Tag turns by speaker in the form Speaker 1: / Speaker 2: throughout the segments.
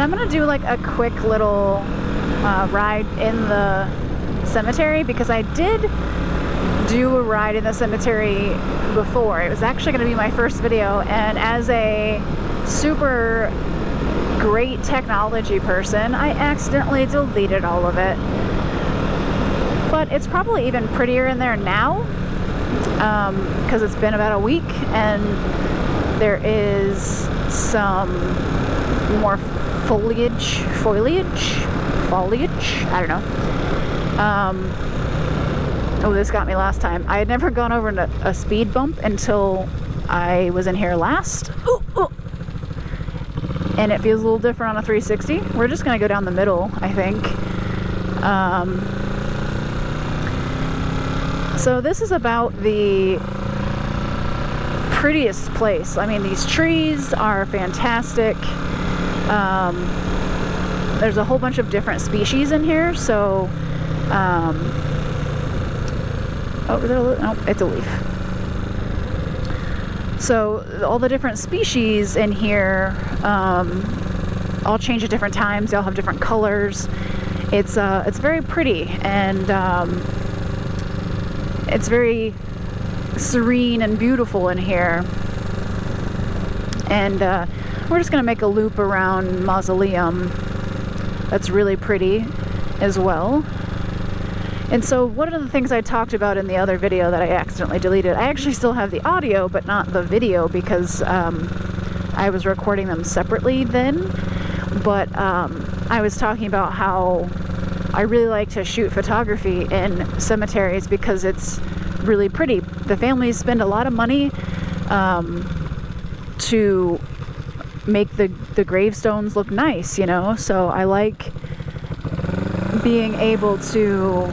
Speaker 1: And I'm gonna do like a quick little ride in the cemetery, because I did do a ride in the cemetery before. It was actually going to be my first video, and as a super great technology person, I accidentally deleted all of it. But it's probably even prettier in there now, because it's been about a week and there is some more foliage, I don't know. Oh, this got me last time. I had never gone over a speed bump until I was in here last. Ooh, ooh. And it feels a little different on a 360. We're just gonna go down the middle, I think. So this is about the prettiest place. I mean, these trees are fantastic. There's a whole bunch of different species in here, so oh, no, it's a leaf. So all the different species in here all change at different times. They all have different colors. It's very pretty, and it's very serene and beautiful in here. And we're just gonna make a loop around Mausoleum. That's really pretty as well. And so one of the things I talked about in the other video that I accidentally deleted, I actually still have the audio but not the video, because I was recording them separately then. But I was talking about how I really like to shoot photography in cemeteries because it's really pretty. The families spend a lot of money to make the gravestones look nice, you know? So I like being able to...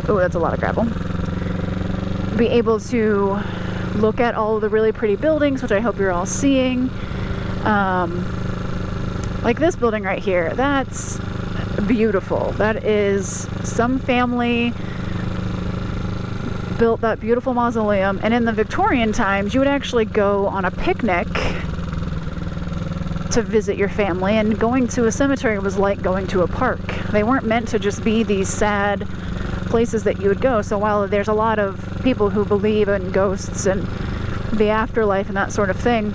Speaker 1: Oh, that's a lot of gravel. Be able to look at all of the really pretty buildings, which I hope you're all seeing. Like this building right here, that's beautiful. That is some family built that beautiful mausoleum, and in the Victorian times, you would actually go on a picnic to visit your family, and going to a cemetery was like going to a park. They weren't meant to just be these sad places that you would go. So while there's a lot of people who believe in ghosts and the afterlife and that sort of thing,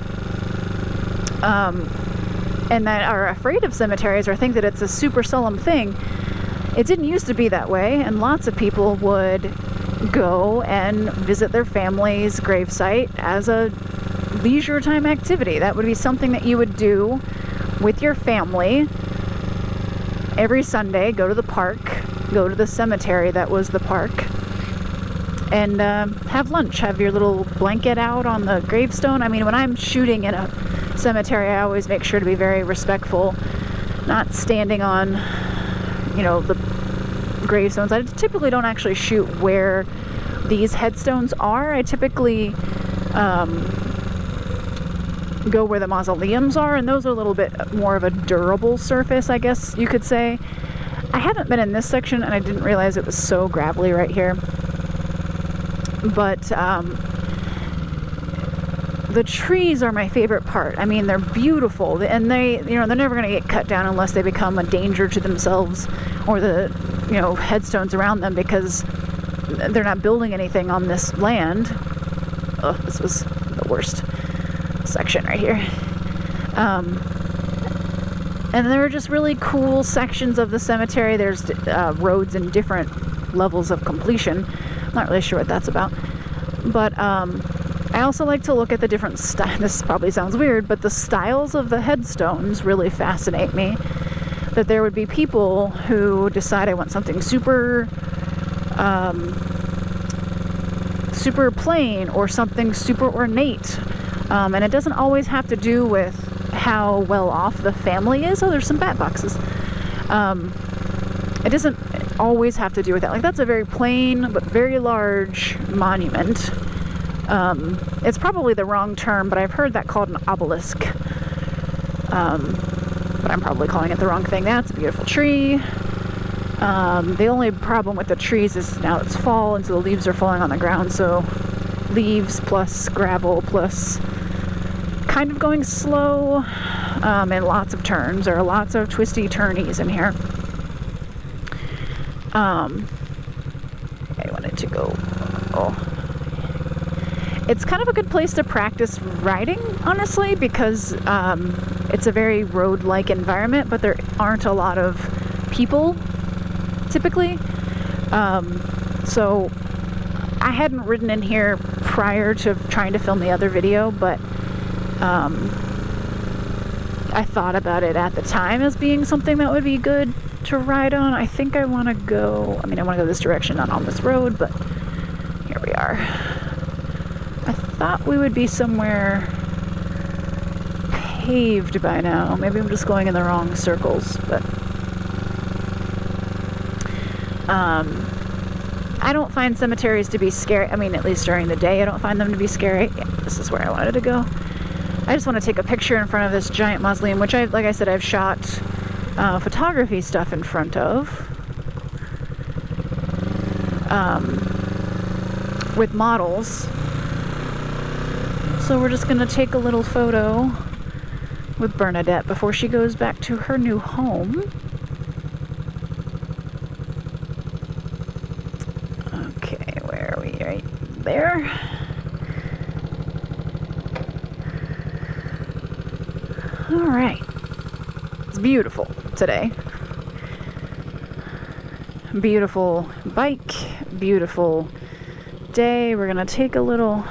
Speaker 1: and that are afraid of cemeteries or think that it's a super solemn thing, it didn't used to be that way, and lots of people would go and visit their family's gravesite as a leisure time activity. That would be something that you would do with your family every Sunday. Go to the park, go to the cemetery that was the park, and have lunch, have your little blanket out on the gravestone. I mean, when I'm shooting in a cemetery, I always make sure to be very respectful, not standing on, you know, the gravestones. I typically don't actually shoot where these headstones are. I typically go where the mausoleums are, and those are a little bit more of a durable surface, I guess you could say. I haven't been in this section, and I didn't realize it was so gravelly right here. But the trees are my favorite part. I mean, they're beautiful, and they're never going to get cut down unless they become a danger to themselves or the, headstones around them, because they're not building anything on this land. Oh, this was the worst section right here. And there are just really cool sections of the cemetery. There's roads in different levels of completion. I'm not really sure what that's about. But I also like to look at the different styles. This probably sounds weird, but the styles of the headstones really fascinate me. That there would be people who decide, I want something super super plain or something super ornate. And it doesn't always have to do with how well off the family is. Oh, there's some bat boxes. It doesn't always have to do with that. Like, that's a very plain but very large monument. It's probably the wrong term, but I've heard that called an obelisk. But I'm probably calling it the wrong thing. That's a beautiful tree. The only problem with the trees is now it's fall, and so the leaves are falling on the ground. So leaves plus gravel plus kind of going slow, and lots of turns. There are lots of twisty turnies in here. I wanted to go. Oh. It's kind of a good place to practice riding, honestly, because it's a very road-like environment, but there aren't a lot of people typically. So I hadn't ridden in here prior to trying to film the other video, but I thought about it at the time as being something that would be good to ride on. I think I want to go, I want to go this direction, not on this road, but here we are. I thought we would be somewhere paved by now. Maybe I'm just going in the wrong circles, but I don't find cemeteries to be scary. At least during the day, I don't find them to be scary. Yeah, this is where I wanted to go. I just want to take a picture in front of this giant mausoleum, which like I said, I've shot photography stuff in front of with models. So we're just going to take a little photo with Bernadette before she goes back to her new home. Okay, where are we? Right there. All right. It's beautiful today. Beautiful bike, beautiful day. We're going to take a little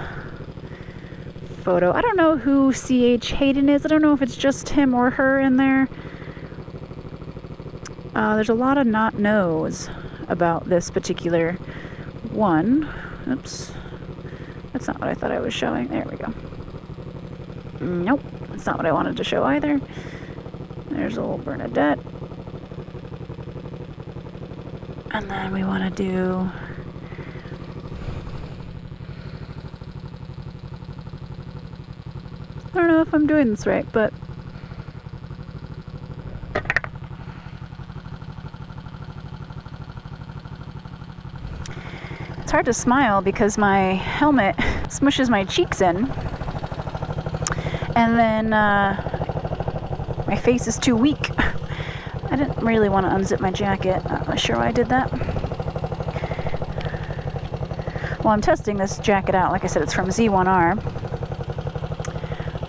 Speaker 1: photo. I don't know who C.H. Hayden is. I don't know if it's just him or her in there. There's a lot of not knows about this particular one. Oops. That's not what I thought I was showing. There we go. Nope. That's not what I wanted to show either. There's a little Bernadette. And then we want to do... I don't know if I'm doing this right, but it's hard to smile because my helmet smushes my cheeks in, and then my face is too weak. I didn't really want to unzip my jacket. I'm not sure why I did that. Well, I'm testing this jacket out. Like I said, it's from Z1R.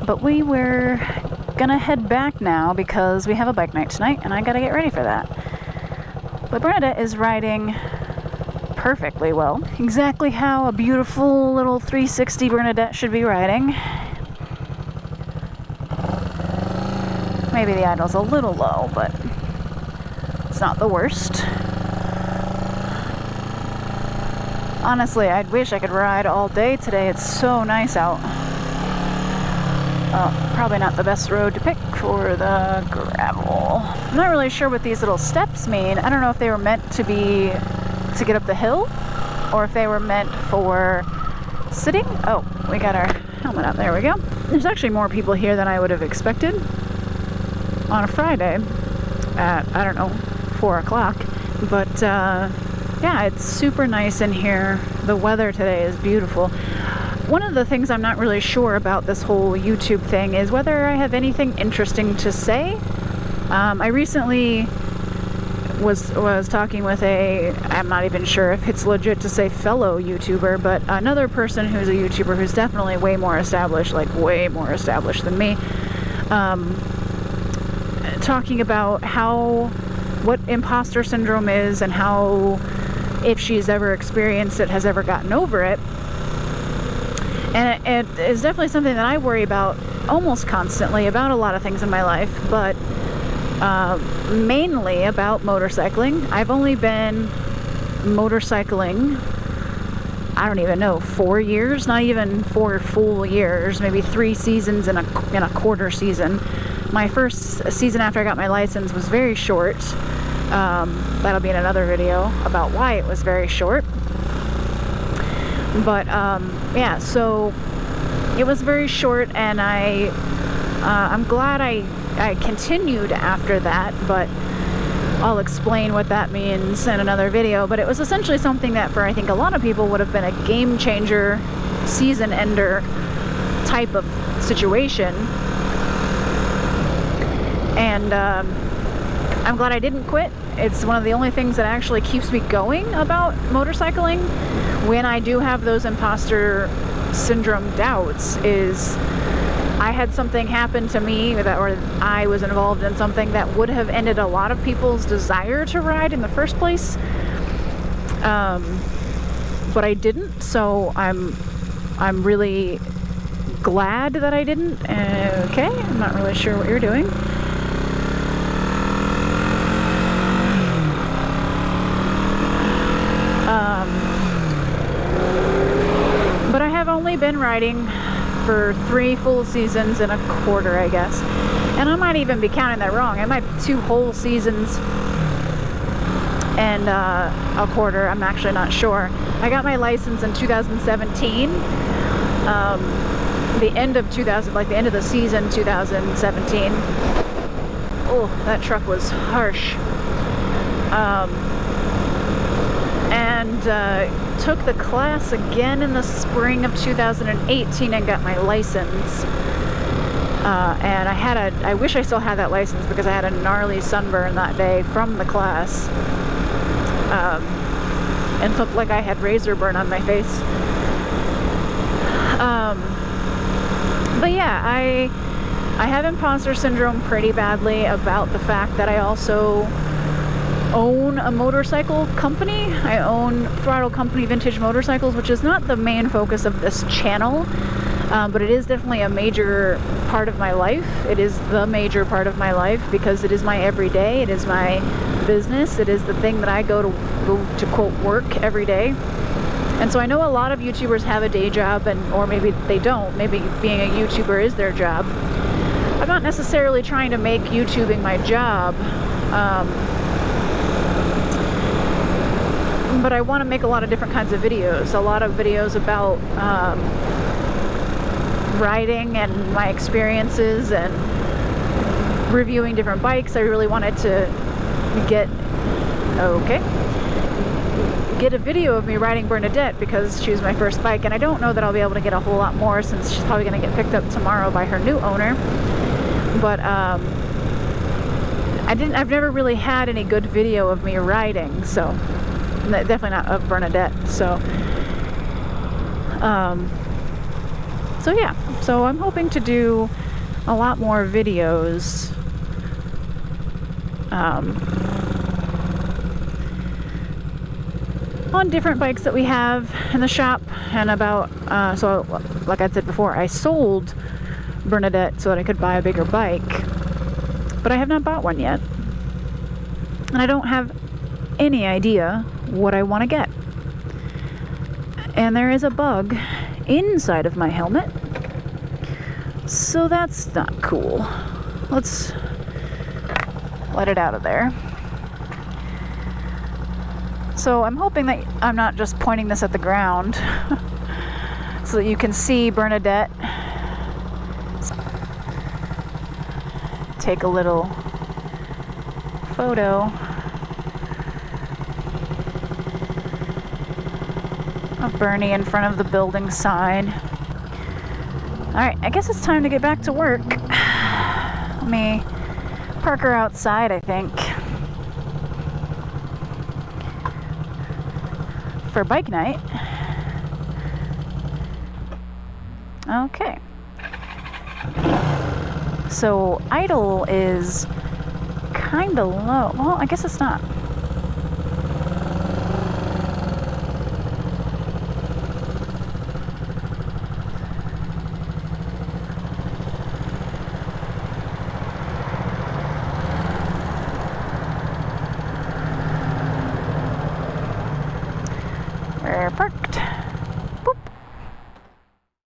Speaker 1: But we were gonna head back now because we have a bike night tonight and I gotta get ready for that. But Bernadette is riding perfectly well. Exactly how a beautiful little 360 Bernadette should be riding. Maybe the idle's a little low, but it's not the worst. Honestly, I wish I could ride all day today. It's so nice out. Probably not the best road to pick for the gravel. I'm not really sure what these little steps mean. I don't know if they were meant to be to get up the hill or if they were meant for sitting. Oh, we got our helmet up. There we go. There's actually more people here than I would have expected on a Friday at, I don't know, 4 o'clock. But yeah, it's super nice in here. The weather today is beautiful. One of the things I'm not really sure about this whole YouTube thing is whether I have anything interesting to say. I recently was talking with I'm not even sure if it's legit to say fellow YouTuber, but another person who's a YouTuber who's definitely way more established, like way more established than me, talking about what imposter syndrome is and how, if she's ever experienced it, has ever gotten over it. And it is definitely something that I worry about almost constantly about a lot of things in my life, but mainly about motorcycling. I've only been motorcycling, I don't even know, 4 years, not even 4 full years, maybe 3 seasons in a quarter season. My first season after I got my license was very short. That'll be in another video about why it was very short. But yeah, so it was very short, and I'm glad I continued after that, but I'll explain what that means in another video. But it was essentially something that for I think a lot of people would have been a game changer, season ender type of situation. And I'm glad I didn't quit. It's one of the only things that actually keeps me going about motorcycling when I do have those imposter syndrome doubts, is I had something happen to me or I was involved in something that would have ended a lot of people's desire to ride in the first place. But I didn't, so I'm really glad that I didn't. Okay, I'm not really sure what you're doing. But I have only been riding for 3 full seasons and a quarter, I guess. And I might even be counting that wrong. I might be 2 whole seasons and a quarter. I'm actually not sure. I got my license in 2017. The end of the season 2017. Oh, that truck was harsh. And took the class again in the spring of 2018 and got my license. And I wish I still had that license because I had a gnarly sunburn that day from the class. And looked like I had razor burn on my face. But yeah, I have imposter syndrome pretty badly about the fact that I also own a motorcycle company. I own Throttle Company Vintage Motorcycles, which is not the main focus of this channel, but it is definitely a major part of my life. It is the major part of my life because it is my everyday. It is my business. It is the thing that I go to quote work every day. And so I know a lot of YouTubers have a day job, or maybe they don't. Maybe being a YouTuber is their job. I'm not necessarily trying to make YouTubing my job. But I want to make a lot of different kinds of videos. A lot of videos about riding and my experiences and reviewing different bikes. I really wanted to get a video of me riding Bernadette because she was my first bike, and I don't know that I'll be able to get a whole lot more since she's probably going to get picked up tomorrow by her new owner. But I've never really had any good video of me riding, so definitely not of Bernadette. So yeah, so I'm hoping to do a lot more videos on different bikes that we have in the shop, and about so like I said before, I sold Bernadette so that I could buy a bigger bike, but I have not bought one yet, and I don't have any idea what I want to get. And there is a bug inside of my helmet, so that's not cool. Let's let it out of there. So I'm hoping that I'm not just pointing this at the ground so that you can see Bernadette. Take a little photo of Bernie in front of the building sign. Alright, I guess it's time to get back to work. Let me park her outside, I think, for bike night. Okay. So idle is kind of low. Well, I guess it's not. We're parked.